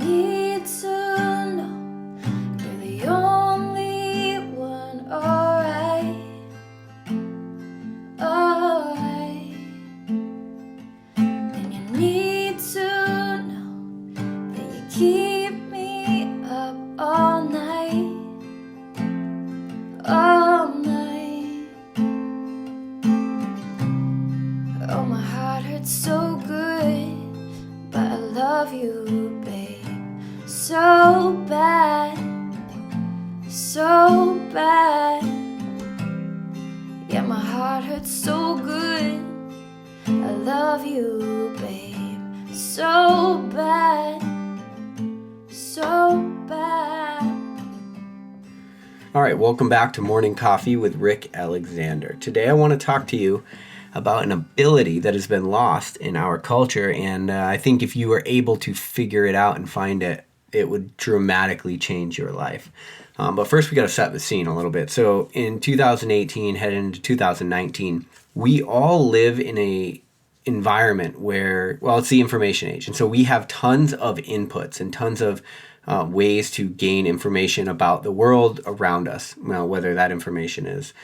need to know you're the only one. Alright, alright. And you need to know that you keep me up all night, all night. Oh, my heart hurts so good, but I love you, babe, so bad, so bad. Yeah, my heart hurts so good, I love you, babe, so bad, so bad. All right, welcome back to Morning Coffee with Rick Alexander. Today I want to talk to you about an ability that has been lost in our culture, and I think if you were able to figure it out and find it, it would dramatically change your life. But first we got to set the scene a little bit. So in 2018, heading into 2019, we all live in a environment where, well, it's the information age. And so we have tons of inputs and tons of ways to gain information about the world around us. Now, whether that information is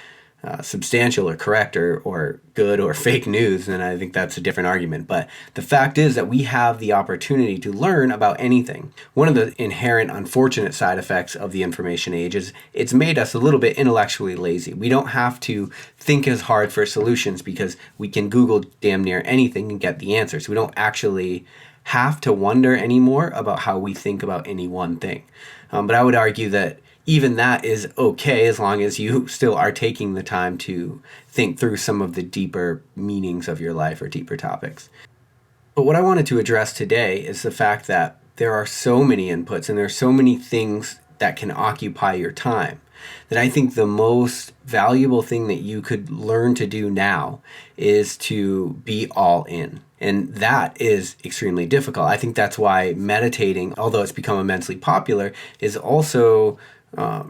substantial or correct or good or fake news, then I think that's a different argument. But the fact is that we have the opportunity to learn about anything. One of the inherent unfortunate side effects of the information age is it's made us a little bit intellectually lazy. We don't have to think as hard for solutions because we can Google damn near anything and get the answers. We don't actually have to wonder anymore about how we think about any one thing. But I would argue that even that is okay as long as you still are taking the time to think through some of the deeper meanings of your life or deeper topics. But what I wanted to address today is the fact that there are so many inputs and there are so many things that can occupy your time that I think the most valuable thing that you could learn to do now is to be all in. And that is extremely difficult. I think that's why meditating, although it's become immensely popular, is also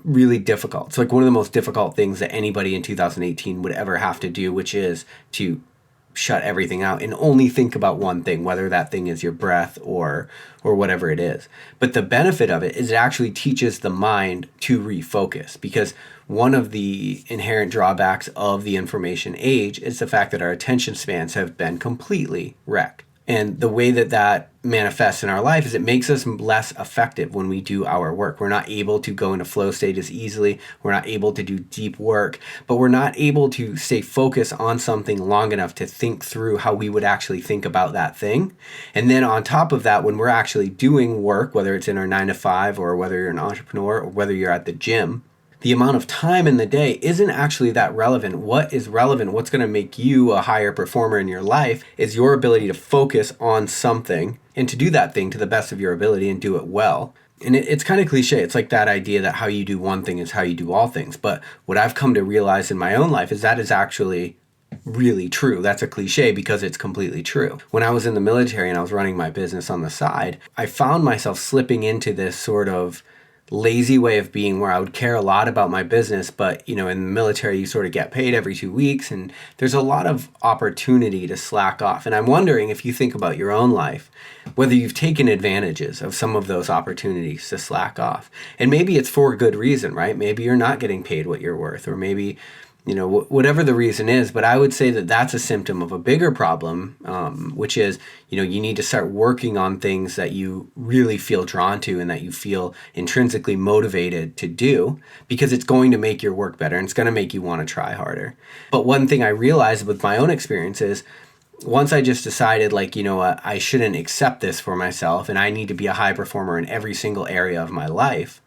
really difficult. It's like one of the most difficult things that anybody in 2018 would ever have to do, which is to shut everything out and only think about one thing, whether that thing is your breath or whatever it is. But the benefit of it is it actually teaches the mind to refocus, because one of the inherent drawbacks of the information age is the fact that our attention spans have been completely wrecked. And the way that that manifests in our life is it makes us less effective when we do our work. We're not able to go into flow state as easily. We're not able to do deep work, but we're not able to stay focused on something long enough to think through how we would actually think about that thing. And then on top of that, when we're actually doing work, whether it's in our 9 to 5 or whether you're an entrepreneur or whether you're at the gym, the amount of time in the day isn't actually that relevant. What is relevant, what's going to make you a higher performer in your life, is your ability to focus on something and to do that thing to the best of your ability and do it well. And it's kind of cliche. It's like that idea that how you do one thing is how you do all things. But what I've come to realize in my own life is that is actually really true. That's a cliche because it's completely true. When I was in the military and I was running my business on the side, I found myself slipping into this sort of lazy way of being where I would care a lot about my business, but in the military you sort of get paid every 2 weeks and there's a lot of opportunity to slack off. And I'm wondering if you think about your own life, whether you've taken advantages of some of those opportunities to slack off. And maybe it's for a good reason, right? Maybe you're not getting paid what you're worth, or maybe whatever the reason is. But I would say that that's a symptom of a bigger problem, which is, you need to start working on things that you really feel drawn to and that you feel intrinsically motivated to do, because it's going to make your work better and it's going to make you want to try harder. But one thing I realized with my own experience is, once I just decided, I shouldn't accept this for myself and I need to be a high performer in every single area of my life,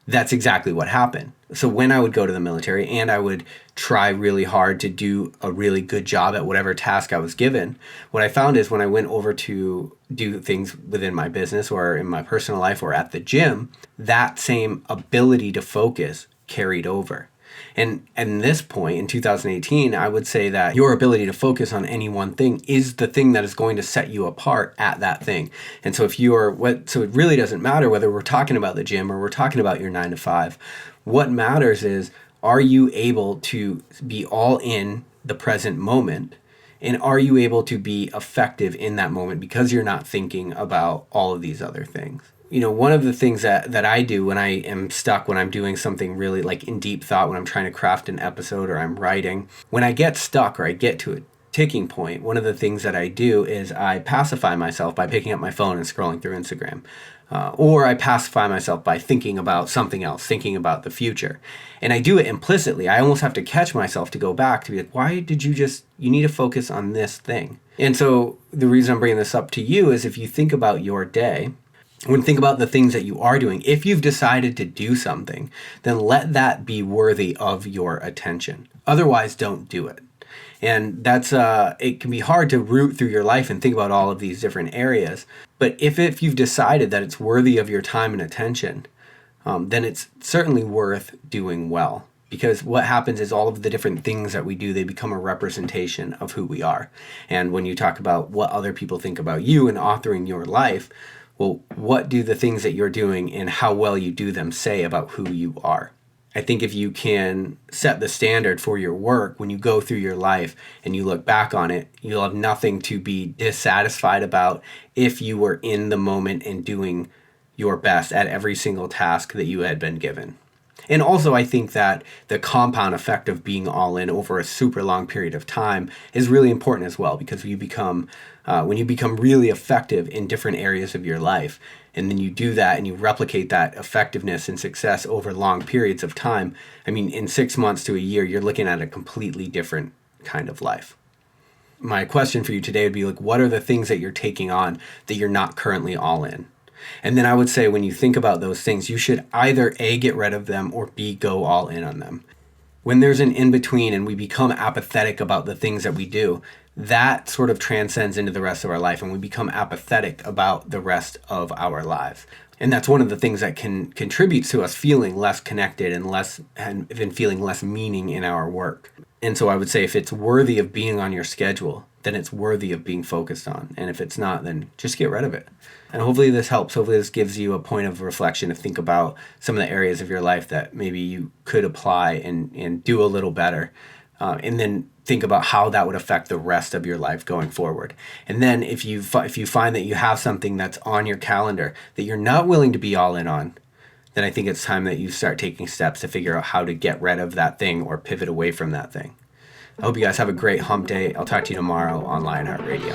that's exactly what happened. So when I would go to the military and I would try really hard to do a really good job at whatever task I was given, what I found is when I went over to do things within my business or in my personal life or at the gym, that same ability to focus carried over. And at this point in 2018, I would say that your ability to focus on any one thing is the thing that is going to set you apart at that thing. And so so it really doesn't matter whether we're talking about the gym or we're talking about your 9 to 5. What matters is, are you able to be all in the present moment? And are you able to be effective in that moment because you're not thinking about all of these other things? one of the things that I do when I am stuck, when I'm doing something really like in deep thought, when I'm trying to craft an episode or I'm writing, when I get stuck or I get to a ticking point, one of the things that I do is I pacify myself by picking up my phone and scrolling through Instagram. Or I pacify myself by thinking about something else, thinking about the future. And I do it implicitly. I almost have to catch myself to go back to be like, why did you need to focus on this thing. And so the reason I'm bringing this up to you is if you think about your day, think about the things that you are doing. If you've decided to do something, then let that be worthy of your attention. Otherwise, don't do it. And that's it can be hard to root through your life and think about all of these different areas. But if you've decided that it's worthy of your time and attention, then it's certainly worth doing well. Because what happens is all of the different things that we do, they become a representation of who we are. And when you talk about what other people think about you and authoring your life, well, what do the things that you're doing and how well you do them say about who you are? I think if you can set the standard for your work when you go through your life and you look back on it, you'll have nothing to be dissatisfied about if you were in the moment and doing your best at every single task that you had been given. And also, I think that the compound effect of being all in over a super long period of time is really important as well, because when you become really effective in different areas of your life, and then you do that and you replicate that effectiveness and success over long periods of time, I mean, in 6 months to a year, you're looking at a completely different kind of life. My question for you today would be like, what are the things that you're taking on that you're not currently all in? And then I would say when you think about those things, you should either A, get rid of them, or B, go all in on them. When there's an in-between and we become apathetic about the things that we do, that sort of transcends into the rest of our life, and we become apathetic about the rest of our lives. And that's one of the things that can contribute to us feeling less connected and feeling less meaning in our work. And so I would say if it's worthy of being on your schedule, then it's worthy of being focused on. And if it's not, then just get rid of it. And hopefully this helps. Hopefully this gives you a point of reflection to think about some of the areas of your life that maybe you could apply and do a little better. And then think about how that would affect the rest of your life going forward. And then if you find that you have something that's on your calendar that you're not willing to be all in on, then I think it's time that you start taking steps to figure out how to get rid of that thing or pivot away from that thing. I hope you guys have a great hump day. I'll talk to you tomorrow on Lionheart Radio.